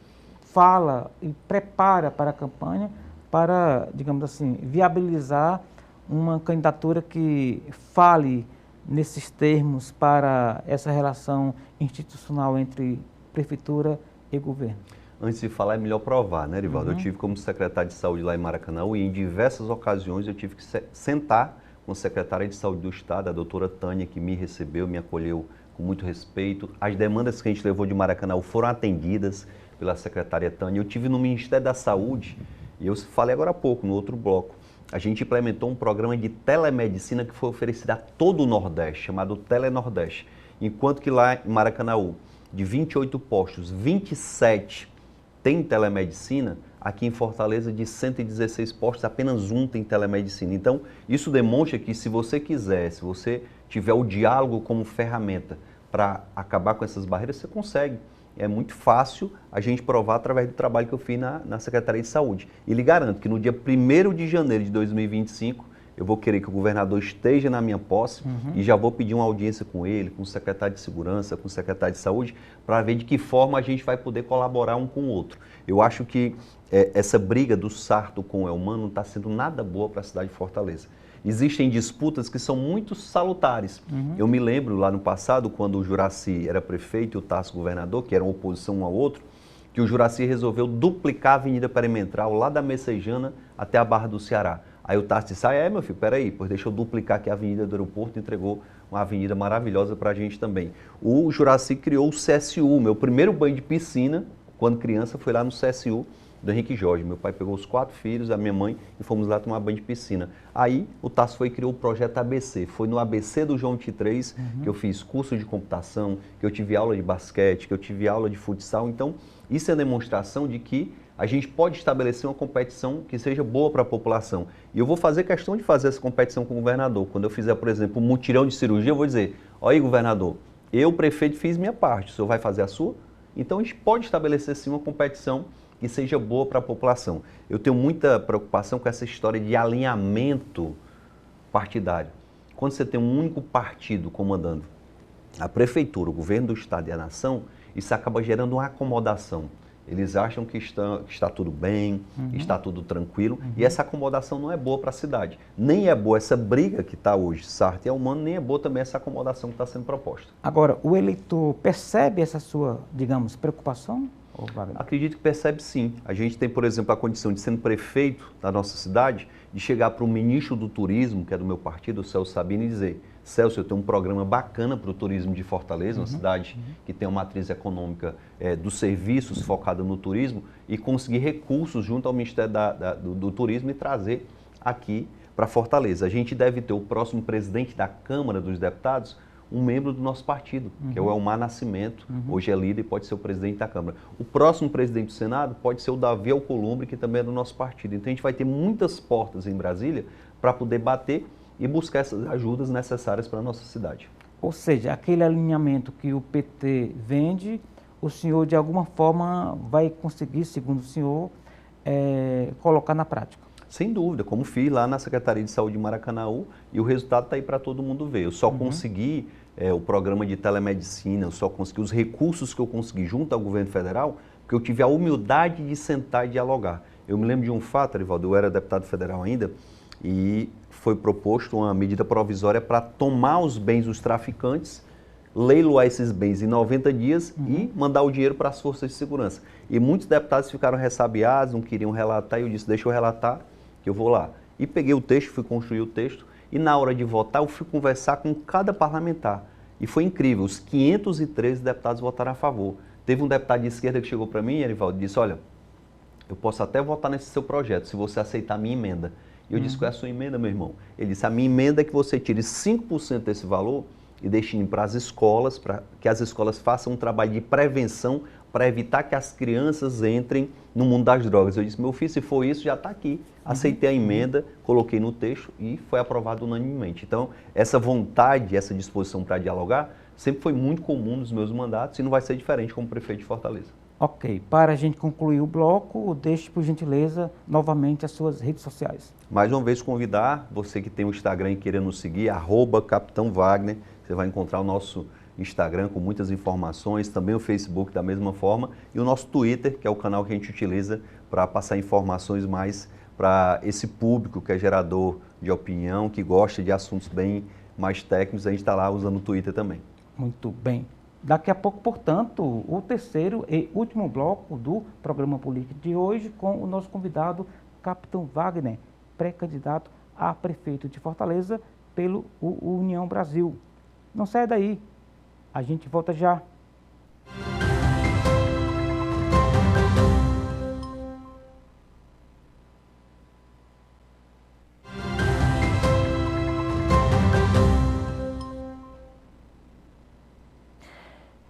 fala e prepara para a campanha para, digamos assim, viabilizar uma candidatura que fale nesses termos para essa relação institucional entre prefeitura e governo? Antes de falar, é melhor provar, né, Erivaldo? Eu tive como secretário de saúde lá em Maracanaú e em diversas ocasiões eu tive que sentar com a secretária de saúde do estado, a doutora Tânia, que me recebeu, me acolheu com muito respeito. As demandas que a gente levou de Maracanaú foram atendidas pela secretária Tânia. Eu tive no Ministério da Saúde, e eu falei agora há pouco, no outro bloco, a gente implementou um programa de telemedicina que foi oferecido a todo o Nordeste, chamado Telenordeste. Enquanto que lá em Maracanaú, de 28 postos, 27 tem telemedicina, aqui em Fortaleza, de 116 postos, apenas um tem telemedicina. Então, isso demonstra que se você quiser, se você tiver o diálogo como ferramenta para acabar com essas barreiras, você consegue. É muito fácil a gente provar através do trabalho que eu fiz na Secretaria de Saúde. E lhe garanto que no dia 1º de janeiro de 2025, eu vou querer que o governador esteja na minha posse e já vou pedir uma audiência com ele, com o secretário de Segurança, com o secretário de Saúde, para ver de que forma a gente vai poder colaborar um com o outro. Eu acho que essa briga do Sarto com o Elmano não está sendo nada boa para a cidade de Fortaleza. Existem disputas que são muito salutares. Eu me lembro lá no passado, quando o Juracy era prefeito e o Tasso governador, que eram oposição um ao outro, que o Juracy resolveu duplicar a Avenida Perimetral lá da Messejana até a Barra do Ceará. Aí o Tasso disse, meu filho, peraí, pois deixa eu duplicar aqui a Avenida do Aeroporto, entregou uma avenida maravilhosa para a gente também. O Juracy criou o CSU, meu primeiro banho de piscina, quando criança, foi lá no CSU do Henrique Jorge. Meu pai pegou os 4 filhos, a minha mãe, e fomos lá tomar banho de piscina. Aí o Tasso foi e criou o projeto ABC. Foi no ABC do João 23 que eu fiz curso de computação, que eu tive aula de basquete, que eu tive aula de futsal. Então, isso é demonstração de que a gente pode estabelecer uma competição que seja boa para a população. E eu vou fazer questão de fazer essa competição com o governador. Quando eu fizer, por exemplo, um mutirão de cirurgia, eu vou dizer, olha aí, governador, eu, prefeito, fiz minha parte, o senhor vai fazer a sua? Então, a gente pode estabelecer, sim, uma competição que seja boa para a população. Eu tenho muita preocupação com essa história de alinhamento partidário. Quando você tem um único partido comandando a prefeitura, o governo do estado e a nação, isso acaba gerando uma acomodação. Eles acham que está tudo bem, está tudo tranquilo, e essa acomodação não é boa para a cidade. Nem é boa essa briga que está hoje, Sarto e Elmano, nem é boa também essa acomodação que está sendo proposta. Agora, o eleitor percebe essa sua, digamos, preocupação? Acredito que percebe, sim. A gente tem, por exemplo, a condição de, sendo prefeito da nossa cidade, de chegar para o ministro do turismo, que é do meu partido, o Celso Sabino, e dizer, Celso, eu tenho um programa bacana para o turismo de Fortaleza, uma cidade que tem uma matriz econômica dos serviços focada no turismo, e conseguir recursos junto ao Ministério do Turismo e trazer aqui para Fortaleza. A gente deve ter o próximo presidente da Câmara dos Deputados, um membro do nosso partido, que é o Elmar Nascimento, hoje é líder e pode ser o presidente da Câmara. O próximo presidente do Senado pode ser o Davi Alcolumbre, que também é do nosso partido. Então a gente vai ter muitas portas em Brasília para poder bater e buscar essas ajudas necessárias para a nossa cidade. Ou seja, aquele alinhamento que o PT vende, o senhor de alguma forma vai conseguir, segundo o senhor, colocar na prática. Sem dúvida, como fiz lá na Secretaria de Saúde de Maracanaú, e o resultado está aí para todo mundo ver. Eu só consegui o programa de telemedicina, eu só consegui os recursos que eu consegui junto ao governo federal, porque eu tive a humildade de sentar e dialogar. Eu me lembro de um fato, Erivaldo, eu era deputado federal ainda, e foi proposto uma medida provisória para tomar os bens dos traficantes, leiloar esses bens em 90 dias e mandar o dinheiro para as forças de segurança. E muitos deputados ficaram ressabiados, não queriam relatar, e eu disse, deixa eu relatar, que eu vou lá. E peguei o texto, fui construir o texto, e na hora de votar eu fui conversar com cada parlamentar. E foi incrível, os 513 deputados votaram a favor. Teve um deputado de esquerda que chegou para mim, Erivaldo, e disse, olha, eu posso até votar nesse seu projeto, se você aceitar a minha emenda. E eu disse, qual é a sua emenda, meu irmão? Ele disse, a minha emenda é que você tire 5% desse valor e destine para as escolas, para que as escolas façam um trabalho de prevenção para evitar que as crianças entrem no mundo das drogas. Eu disse, meu filho, se for isso, já está aqui. Aceitei a emenda, coloquei no texto e foi aprovado unanimemente. Então, essa vontade, essa disposição para dialogar, sempre foi muito comum nos meus mandatos e não vai ser diferente como prefeito de Fortaleza. Ok, para a gente concluir o bloco, deixe, por gentileza, novamente as suas redes sociais. Mais uma vez convidar você que tem o Instagram e queira nos seguir, @Capitão Wagner, você vai encontrar o nosso Instagram com muitas informações, também o Facebook da mesma forma e o nosso Twitter, que é o canal que a gente utiliza para passar informações mais para esse público que é gerador de opinião, que gosta de assuntos bem mais técnicos, a gente está lá usando o Twitter também. Muito bem. Daqui a pouco, portanto, o terceiro e último bloco do programa político de hoje com o nosso convidado, Capitão Wagner, pré-candidato a prefeito de Fortaleza pelo União Brasil. Não saia daí, a gente volta já.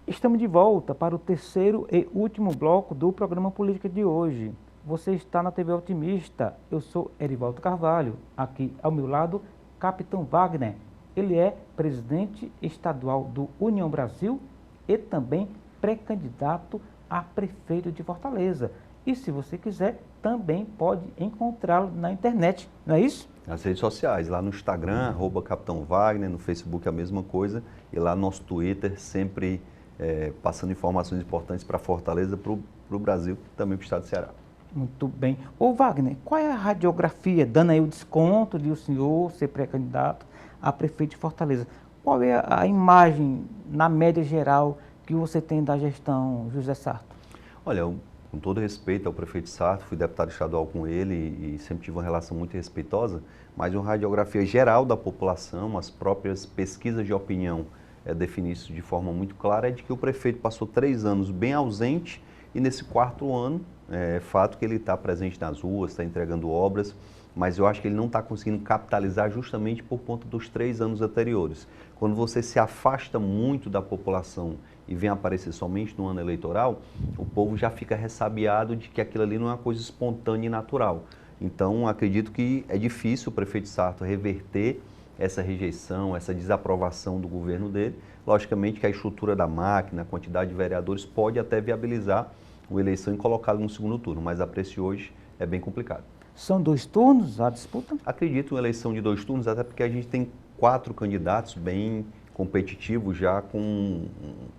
Estamos de volta para o terceiro e último bloco do programa política de hoje. Você está na TV Otimista, eu sou Erivaldo Carvalho, aqui ao meu lado, Capitão Wagner. Ele é presidente estadual do União Brasil e também pré-candidato a prefeito de Fortaleza. E se você quiser, também pode encontrá-lo na internet, não é isso? Nas redes sociais, lá no Instagram, @Capitão Wagner, no Facebook a mesma coisa, e lá no nosso Twitter, sempre passando informações importantes para Fortaleza, para o Brasil, também para o estado do Ceará. Muito bem. Ô Wagner, qual é a radiografia, dando aí o desconto de o senhor ser pré-candidato a prefeito de Fortaleza? Qual é a imagem, na média geral, que você tem da gestão José Sarto? Olha, com todo respeito ao prefeito Sarto, fui deputado estadual com ele e sempre tive uma relação muito respeitosa, mas uma radiografia geral da população, as próprias pesquisas de opinião definir isso de forma muito clara, é de que o prefeito passou 3 anos bem ausente e nesse 4º ano, é fato que ele está presente nas ruas, está entregando obras, mas eu acho que ele não está conseguindo capitalizar justamente por conta dos 3 anos anteriores. Quando você se afasta muito da população e vem aparecer somente no ano eleitoral, o povo já fica ressabiado de que aquilo ali não é uma coisa espontânea e natural. Então, acredito que é difícil o prefeito Sarto reverter essa rejeição, essa desaprovação do governo dele. Logicamente que a estrutura da máquina, a quantidade de vereadores pode até viabilizar uma eleição e colocá-lo no segundo turno, mas a preço de hoje é bem complicado. São 2 turnos a disputa? Acredito em eleição de 2 turnos, até porque a gente tem 4 candidatos bem competitivos, já com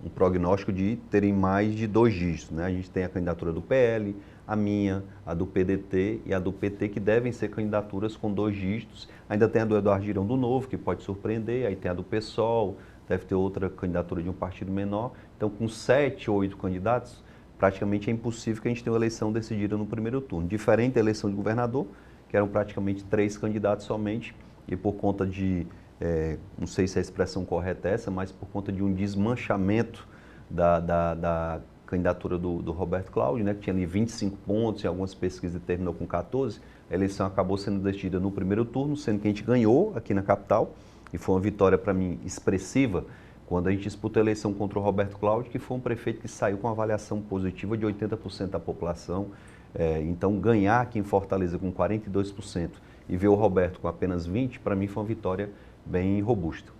um prognóstico de terem mais de 2 dígitos, né? A gente tem a candidatura do PL, a minha, a do PDT e a do PT, que devem ser candidaturas com 2 dígitos. Ainda tem a do Eduardo Girão do Novo, que pode surpreender, aí tem a do PSOL, deve ter outra candidatura de um partido menor. Então, com 7 ou 8 candidatos, praticamente é impossível que a gente tenha uma eleição decidida no primeiro turno. Diferente da eleição de governador, que eram praticamente 3 candidatos somente, e por conta de, não sei se a expressão correta é essa, mas por conta de um desmanchamento da candidatura do Roberto Cláudio, né, que tinha ali 25 pontos, em algumas pesquisas terminou com 14, a eleição acabou sendo decidida no primeiro turno, sendo que a gente ganhou aqui na capital, e foi uma vitória para mim expressiva, quando a gente disputou a eleição contra o Roberto Cláudio, que foi um prefeito que saiu com uma avaliação positiva de 80% da população. Então, ganhar aqui em Fortaleza com 42% e ver o Roberto com apenas 20%, para mim foi uma vitória bem robusta.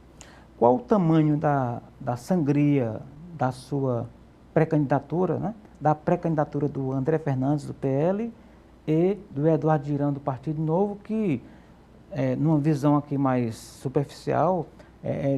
Qual o tamanho da sangria da sua pré-candidatura, né? Da pré-candidatura do André Fernandes, do PL, e do Eduardo Girão, do Partido Novo, que, numa visão aqui mais superficial,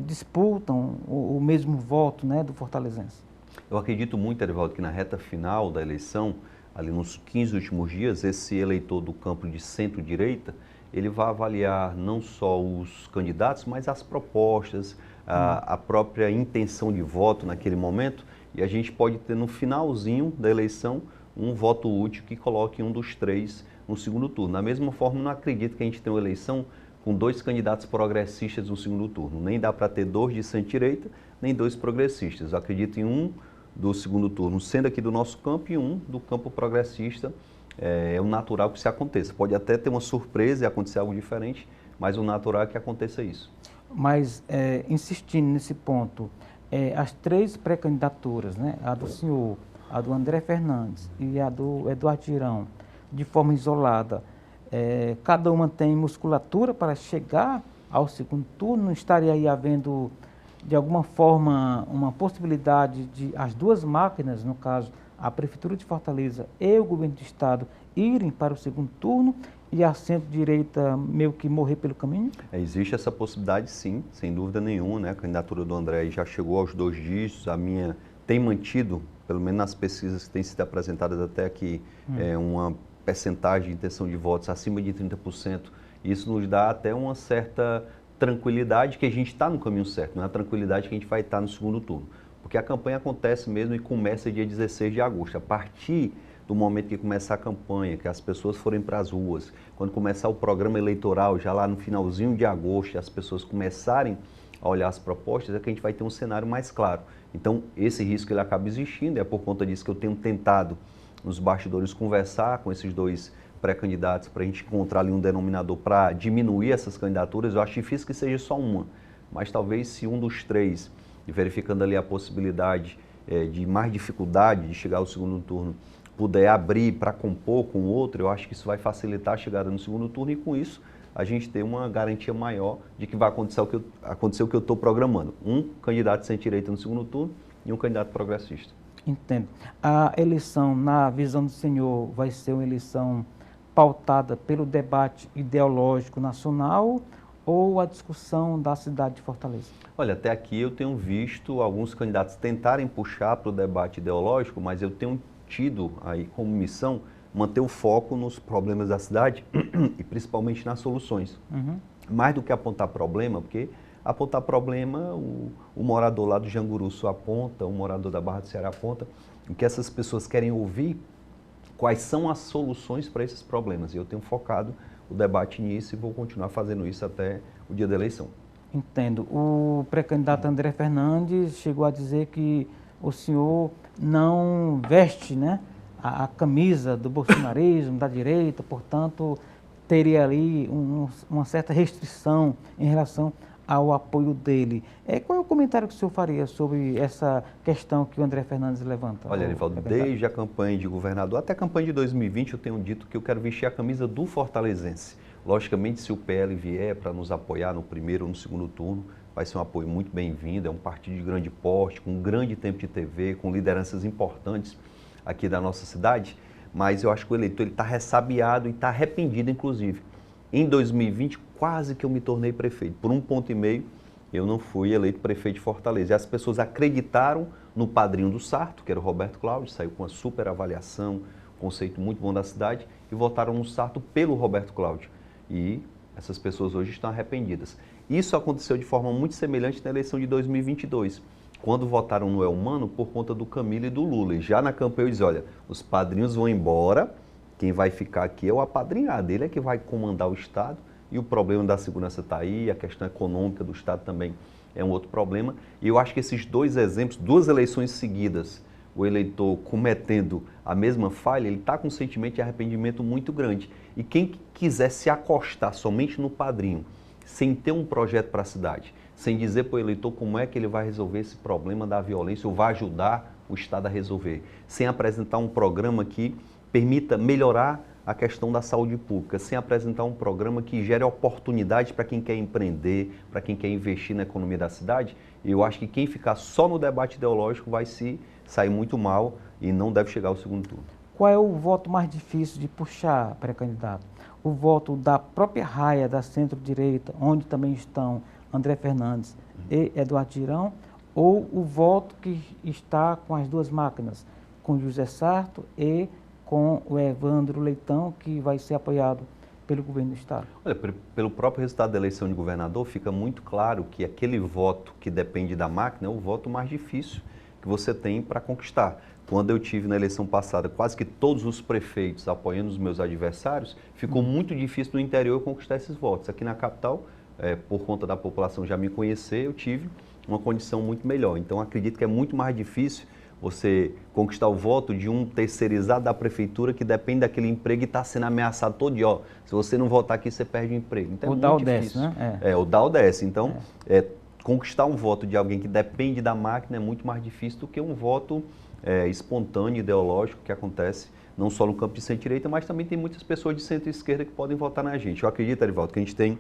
disputam o mesmo voto, né, do fortalezense? Eu acredito muito, Erivaldo, que na reta final da eleição, ali nos 15 últimos dias, esse eleitor do campo de centro-direita, ele vai avaliar não só os candidatos, mas as propostas, a própria intenção de voto naquele momento, e a gente pode ter no finalzinho da eleição um voto útil que coloque um dos 3 no segundo turno. Da mesma forma, não acredito que a gente tenha uma eleição com 2 candidatos progressistas no segundo turno. Nem dá para ter 2 de centro-direita, nem 2 progressistas. Eu acredito em um do segundo turno, sendo aqui do nosso campo, e um do campo progressista, é o natural que isso aconteça. Pode até ter uma surpresa e acontecer algo diferente, mas o natural é que aconteça isso. Mas, insistindo nesse ponto, as 3 pré-candidaturas, né, a do senhor, a do André Fernandes e a do Eduardo Girão, de forma isolada, cada uma tem musculatura para chegar ao segundo turno? Estaria aí havendo, de alguma forma, uma possibilidade de as 2 máquinas, no caso, a Prefeitura de Fortaleza e o Governo do Estado, irem para o segundo turno e a centro-direita meio que morrer pelo caminho? Existe essa possibilidade, sim, sem dúvida nenhuma, né? A candidatura do André já chegou aos 2 dígitos, a minha tem mantido, pelo menos nas pesquisas que têm sido apresentadas até aqui, uma percentagem de intenção de votos acima de 30%. Isso nos dá até uma certa tranquilidade que a gente está no caminho certo, não é a tranquilidade que a gente vai estar no segundo turno. Porque a campanha acontece mesmo e começa dia 16 de agosto. A partir do momento que começar a campanha, que as pessoas forem para as ruas, quando começar o programa eleitoral, já lá no finalzinho de agosto, as pessoas começarem a olhar as propostas, é que a gente vai ter um cenário mais claro. Então, esse risco ele acaba existindo, é por conta disso que eu tenho tentado, nos bastidores, conversar com esses 2 pré-candidatos para a gente encontrar ali um denominador para diminuir essas candidaturas. Eu acho difícil que seja só uma, mas talvez se um dos 3, verificando ali a possibilidade de mais dificuldade de chegar ao segundo turno, puder abrir para compor com o outro, eu acho que isso vai facilitar a chegada no segundo turno e com isso a gente ter uma garantia maior de que vai acontecer o que eu estou programando. Um candidato centro-direita no segundo turno e um candidato progressista. Entendo. A eleição, na visão do senhor, vai ser uma eleição pautada pelo debate ideológico nacional ou a discussão da cidade de Fortaleza? Olha, até aqui eu tenho visto alguns candidatos tentarem puxar para o debate ideológico, mas eu tenho tido aí como missão manter o foco nos problemas da cidade e principalmente nas soluções. Mais do que apontar problema, porque apontar problema, o morador lá do Janguruçu aponta, o morador da Barra do Ceará aponta, o que essas pessoas querem ouvir, quais são as soluções para esses problemas. E eu tenho focado o debate nisso e vou continuar fazendo isso até o dia da eleição. Entendo. O pré-candidato André Fernandes chegou a dizer que o senhor não veste, né, a camisa do bolsonarismo, da direita, portanto, teria ali uma certa restrição em relação ao apoio dele. Qual é o comentário que o senhor faria sobre essa questão que o André Fernandes levanta? Olha, Erivaldo, desde a campanha de governador até a campanha de 2020, eu tenho dito que eu quero vestir a camisa do fortalezense. Logicamente, se o PL vier para nos apoiar no primeiro ou no segundo turno, vai ser um apoio muito bem-vindo. É um partido de grande porte, com um grande tempo de TV, com lideranças importantes aqui da nossa cidade, mas eu acho que o eleitor está ressabiado e está arrependido, inclusive. Em 2020, quase que eu me tornei prefeito. Por 1,5 ponto, eu não fui eleito prefeito de Fortaleza. E as pessoas acreditaram no padrinho do Sarto, que era o Roberto Cláudio, saiu com uma super avaliação, conceito muito bom da cidade, e votaram no Sarto pelo Roberto Cláudio. E essas pessoas hoje estão arrependidas. Isso aconteceu de forma muito semelhante na eleição de 2022. Quando votaram no Elmano por conta do Camilo e do Lula. E já na campanha eu disse, olha, os padrinhos vão embora, quem vai ficar aqui é o apadrinhado, ele é que vai comandar o Estado e o problema da segurança está aí, a questão econômica do Estado também é um outro problema. E eu acho que esses 2 exemplos, 2 eleições seguidas, o eleitor cometendo a mesma falha, ele está com um sentimento de arrependimento muito grande. E quem quiser se acostar somente no padrinho, sem ter um projeto para a cidade, sem dizer para o eleitor como é que ele vai resolver esse problema da violência ou vai ajudar o Estado a resolver, sem apresentar um programa que permita melhorar a questão da saúde pública, sem apresentar um programa que gere oportunidade para quem quer empreender, para quem quer investir na economia da cidade, eu acho que quem ficar só no debate ideológico vai se sair muito mal e não deve chegar ao segundo turno. Qual é o voto mais difícil de puxar, pré-candidato? O voto da própria raia da centro-direita, onde também estão André Fernandes e Eduardo Girão, ou o voto que está com as 2 máquinas, com José Sarto e com o Evandro Leitão, que vai ser apoiado pelo governo do Estado? Olha, pelo próprio resultado da eleição de governador, fica muito claro que aquele voto que depende da máquina é o voto mais difícil que você tem para conquistar. Quando eu tive na eleição passada quase que todos os prefeitos apoiando os meus adversários, ficou muito difícil no interior conquistar esses votos. Aqui na capital, por conta da população já me conhecer, eu tive uma condição muito melhor. Então, acredito que é muito mais difícil você conquistar o voto de um terceirizado da prefeitura que depende daquele emprego e está sendo ameaçado todo dia. Ó, se você não votar aqui, você perde o emprego. Então, o dá ou desce, né? O dá ou desce. Então, conquistar um voto de alguém que depende da máquina é muito mais difícil do que um voto espontâneo, ideológico, que acontece não só no campo de centro-direita, mas também tem muitas pessoas de centro-esquerda que podem votar na gente. Eu acredito, Arivaldo, que a gente tem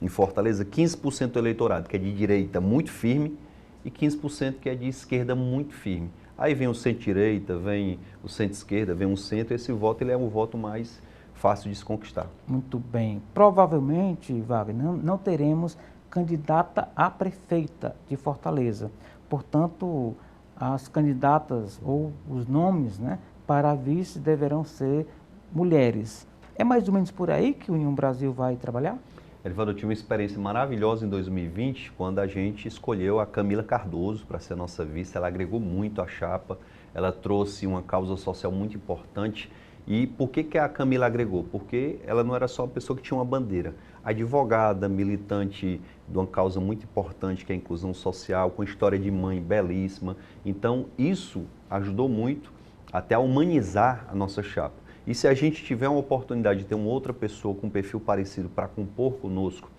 em Fortaleza 15% do eleitorado que é de direita muito firme e 15% que é de esquerda muito firme. Aí vem o centro-direita, vem o centro-esquerda, vem o centro, esse voto ele é um voto mais fácil de se conquistar. Muito bem. Provavelmente, Wagner, não teremos candidata a prefeita de Fortaleza. Portanto, as candidatas ou os nomes, né, para a vice deverão ser mulheres. É mais ou menos por aí que o União Brasil vai trabalhar? Elivaldo, eu tive uma experiência maravilhosa em 2020, quando a gente escolheu a Camila Cardoso para ser a nossa vice. Ela agregou muito à chapa, ela trouxe uma causa social muito importante. E por que a Camila agregou? Porque ela não era só uma pessoa que tinha uma bandeira. Advogada, militante de uma causa muito importante, que é a inclusão social, com história de mãe belíssima. Então, isso ajudou muito até a humanizar a nossa chapa. E se a gente tiver uma oportunidade de ter uma outra pessoa com um perfil parecido para compor conosco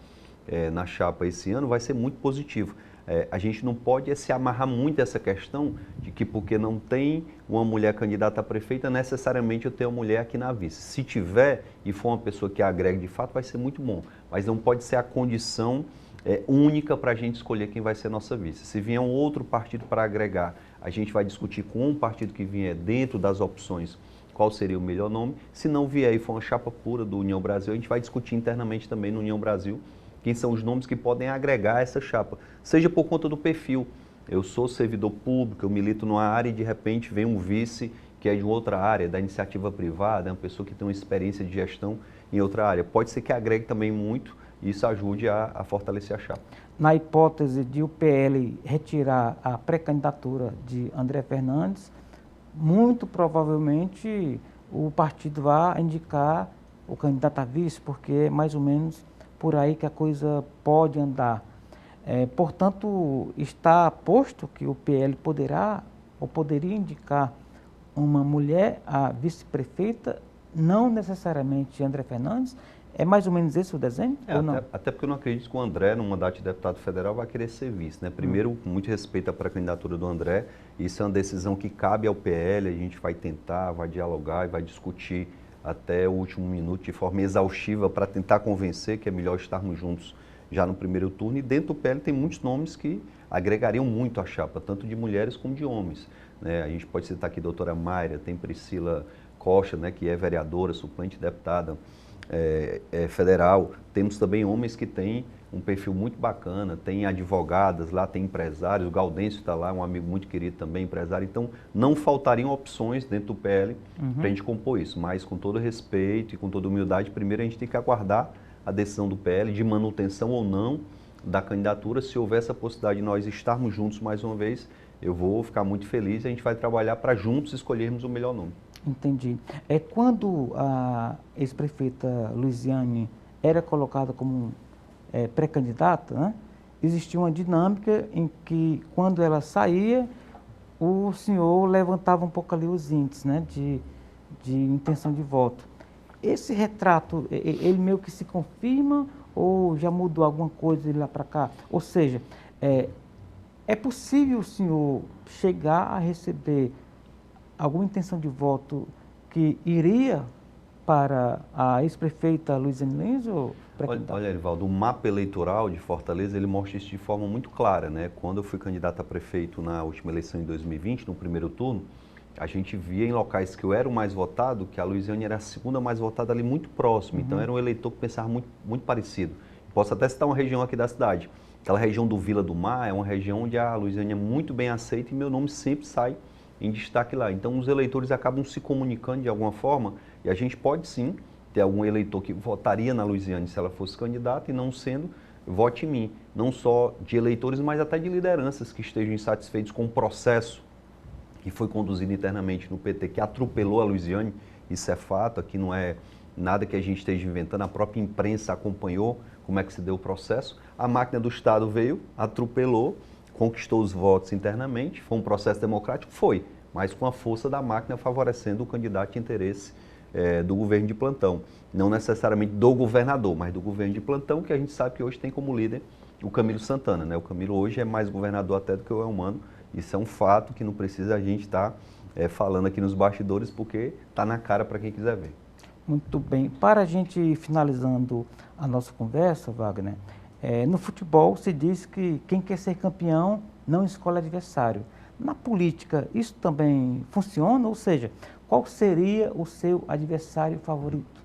na chapa esse ano, vai ser muito positivo. A gente não pode se amarrar muito a essa questão de que porque não tem uma mulher candidata a prefeita, necessariamente eu tenho uma mulher aqui na vice. Se tiver e for uma pessoa que agregue de fato, vai ser muito bom. Mas não pode ser a condição única para a gente escolher quem vai ser nossa vice. Se vier um outro partido para agregar, a gente vai discutir com um partido que vier dentro das opções qual seria o melhor nome. Se não vier e for uma chapa pura do União Brasil, a gente vai discutir internamente também no União Brasil quem são os nomes que podem agregar essa chapa, seja por conta do perfil. Eu sou servidor público, eu milito numa área e de repente vem um vice que é de outra área, da iniciativa privada, é uma pessoa que tem uma experiência de gestão em outra área. Pode ser que agregue também muito e isso ajude a fortalecer a chapa. Na hipótese de o PL retirar a pré-candidatura de André Fernandes, muito provavelmente o partido vai indicar o candidato a vice, porque é mais ou menos por aí que a coisa pode andar. Portanto, está posto que o PL poderá ou poderia indicar uma mulher a vice-prefeita, não necessariamente André Fernandes. É mais ou menos esse o desenho? Ou não? Até porque eu não acredito que o André, no mandato de deputado federal, vai querer ser vice, né? Primeiro, com muito respeito à pré-candidatura do André, isso é uma decisão que cabe ao PL, a gente vai tentar, vai dialogar e vai discutir até o último minuto de forma exaustiva para tentar convencer que é melhor estarmos juntos já no primeiro turno. E dentro do PL tem muitos nomes que agregariam muito à chapa, tanto de mulheres como de homens, né? A gente pode citar aqui a doutora Mayra, tem Priscila Costa, né, que é vereadora, suplente deputada federal. Temos também homens que têm um perfil muito bacana, tem advogadas lá, tem empresários, o Gaudêncio está lá, um amigo muito querido também, empresário. Então, não faltariam opções dentro do PL para a gente compor isso, mas com todo respeito e com toda humildade, primeiro a gente tem que aguardar a decisão do PL de manutenção ou não da candidatura. Se houver essa possibilidade de nós estarmos juntos mais uma vez, eu vou ficar muito feliz e a gente vai trabalhar para juntos escolhermos o melhor nome. Entendi. Quando a ex-prefeita Luiziane era colocada como pré-candidata, né, existia uma dinâmica em que, quando ela saía, o senhor levantava um pouco ali os índices, né, de intenção de voto. Esse retrato, ele meio que se confirma ou já mudou alguma coisa de lá para cá? Ou seja, é possível o senhor chegar a receber alguma intenção de voto que iria para a ex-prefeita Luiziane Lins? Olha, Erivaldo, o mapa eleitoral de Fortaleza, ele mostra isso de forma muito clara, né? Quando eu fui candidato a prefeito na última eleição em 2020, no primeiro turno, a gente via em locais que eu era o mais votado, que a Luiziane era a segunda mais votada ali, muito próximo. Então era um eleitor que pensava muito, muito parecido. Posso até citar uma região aqui da cidade. Aquela região do Vila do Mar é uma região onde a Luiziane é muito bem aceita e meu nome sempre sai em destaque lá. Então os eleitores acabam se comunicando de alguma forma e a gente pode sim ter algum eleitor que votaria na Luiziane se ela fosse candidata e não sendo, vote em mim. Não só de eleitores, mas até de lideranças que estejam insatisfeitos com o processo que foi conduzido internamente no PT, que atropelou a Luiziane. Isso é fato, aqui não é nada que a gente esteja inventando, a própria imprensa acompanhou como é que se deu o processo. A máquina do Estado veio, atropelou, conquistou os votos internamente, foi um processo democrático? Foi, mas com a força da máquina favorecendo o candidato de interesse do governo de plantão. Não necessariamente do governador, mas do governo de plantão, que a gente sabe que hoje tem como líder o Camilo Santana, né? O Camilo hoje é mais governador até do que o Elmano. Isso é um fato que não precisa a gente estar falando aqui nos bastidores, porque está na cara para quem quiser ver. Muito bem. Para a gente finalizando a nossa conversa, Wagner, no futebol se diz que quem quer ser campeão não escolhe adversário. Na política, isso também funciona? Ou seja, qual seria o seu adversário favorito?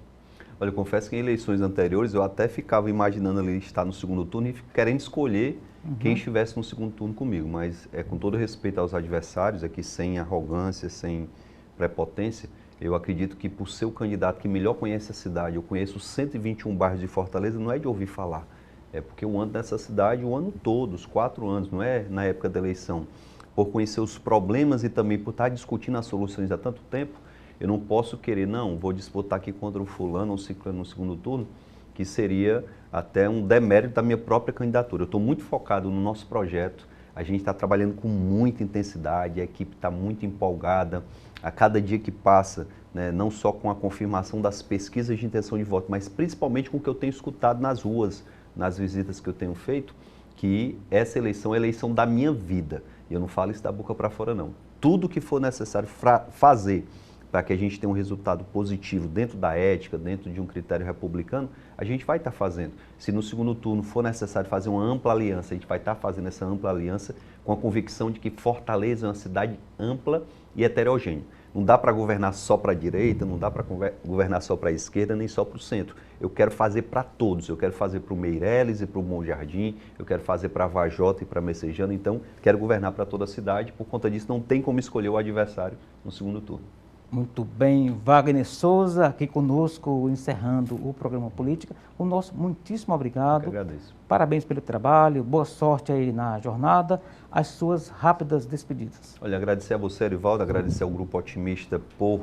Olha, eu confesso que em eleições anteriores eu até ficava imaginando ali estar no segundo turno e querendo escolher quem estivesse no segundo turno comigo, mas com todo respeito aos adversários, aqui sem arrogância, sem prepotência, eu acredito que por ser o candidato que melhor conhece a cidade, eu conheço os 121 bairros de Fortaleza, não é de ouvir falar, é porque eu ando nessa cidade o ano todo, os 4 anos, não é na época da eleição. Por conhecer os problemas e também por estar discutindo as soluções há tanto tempo, eu não posso querer, não, vou disputar aqui contra o fulano ou ciclano no segundo turno, que seria até um demérito da minha própria candidatura. Eu estou muito focado no nosso projeto, a gente está trabalhando com muita intensidade, a equipe está muito empolgada, a cada dia que passa, né, não só com a confirmação das pesquisas de intenção de voto, mas principalmente com o que eu tenho escutado nas ruas, nas visitas que eu tenho feito, que essa eleição é a eleição da minha vida. E eu não falo isso da boca para fora, não. Tudo que for necessário fazer para que a gente tenha um resultado positivo dentro da ética, dentro de um critério republicano, a gente vai estar fazendo. Se no segundo turno for necessário fazer uma ampla aliança, a gente vai estar fazendo essa ampla aliança com a convicção de que Fortaleza é uma cidade ampla e heterogênea. Não dá para governar só para a direita, não dá para governar só para a esquerda, nem só para o centro. Eu quero fazer para todos. Eu quero fazer para o Meireles e para o Bom Jardim, eu quero fazer para a Vajota e para a Messejana. Então, quero governar para toda a cidade. Por conta disso, não tem como escolher o adversário no segundo turno. Muito bem, Wagner Souza, aqui conosco, encerrando o programa Política. O nosso muitíssimo obrigado. Eu agradeço. Parabéns pelo trabalho, boa sorte aí na jornada, as suas rápidas despedidas. Olha, agradecer a você, Erivaldo, agradecer ao Grupo Otimista por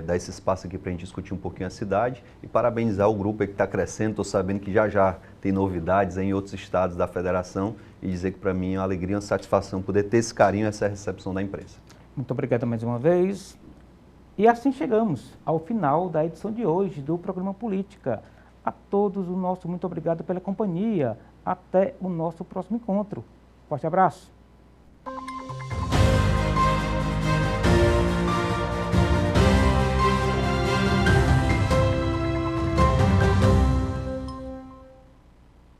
dar esse espaço aqui para a gente discutir um pouquinho a cidade e parabenizar o grupo aí que está crescendo. Estou sabendo que já tem novidades em outros estados da federação e dizer que para mim é uma alegria, uma satisfação poder ter esse carinho, essa recepção da imprensa. Muito obrigado mais uma vez. E assim chegamos ao final da edição de hoje do programa Política. A todos o nosso muito obrigado pela companhia. Até o nosso próximo encontro. Forte abraço.